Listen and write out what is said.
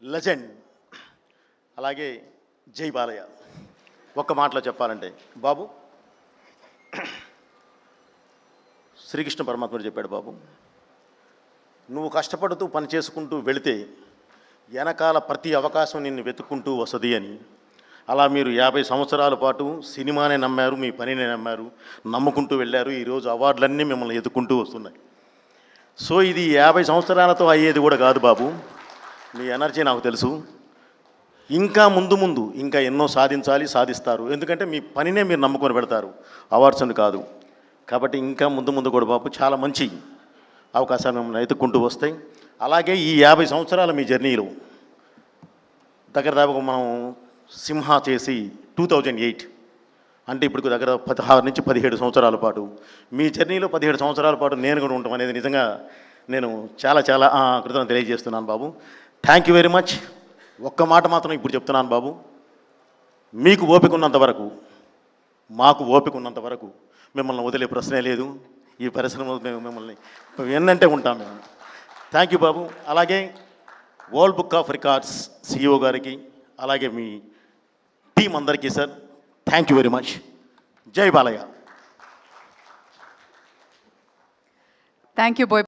Legend. అలాగే జై బాలయ్య. ఒక్క మాటలో చెప్పాలంటే బాబు, శ్రీకృష్ణ పరమాత్ముడు చెప్పాడు, బాబు నువ్వు కష్టపడుతూ పని చేసుకుంటూ వెళితే వెనకాల ప్రతి అవకాశం నిన్ను వెతుక్కుంటూ వస్తుంది అని. అలా మీరు 50 సంవత్సరాల పాటు సినిమానే నమ్మారు, మీ పనినే నమ్మారు, నమ్ముకుంటూ వెళ్ళారు. ఈరోజు అవార్డులన్నీ మిమ్మల్ని ఎదుక్కుంటూ వస్తున్నాయి. సో ఇది 50 సంవత్సరాలతో అయ్యేది కూడా కాదు బాబు. మీ ఎనర్జీ నాకు తెలుసు. ఇంకా ముందు ఇంకా ఎన్నో సాధించాలి, సాధిస్తారు. ఎందుకంటే మీ పనినే మీరు నమ్ముకొని పెడతారు, అవార్డ్స్ అని కాదు. కాబట్టి ఇంకా ముందు కూడా బాబు చాలా మంచి అవకాశాలు మిమ్మల్ని ఎత్తుక్కుంటూ వస్తాయి. అలాగే ఈ 50 సంవత్సరాల మీ జర్నీలో దగ్గర మనం సింహ చేసి 2008 అంటే ఇప్పుడు దగ్గర 16 నుంచి 17 సంవత్సరాల పాటు మీ జర్నీలో 17 సంవత్సరాల పాటు నేను కూడా ఉంటాం అనేది నిజంగా నేను చాలా కృతజ్ఞతలు తెలియజేస్తున్నాను బాబు. Thank you very much. ఒక్క మాట మాత్రం ఇప్పుడు చెప్తున్నాను బాబు, మీకు ఓపిక ఉన్నంత వరకు, మాకు ఓపిక ఉన్నంత వరకు మిమ్మల్ని వదిలే ప్రశ్నే లేదు. ఈ పరిశ్రమలో మేము మిమ్మల్ని ఎన్నంటే ఉంటాం మేము. థ్యాంక్ యూ బాబు. అలాగే world book of records CEO గారికి, అలాగే మీ టీం అందరికీ sir thank you very much. జై బాలయ్య. Thank you boy.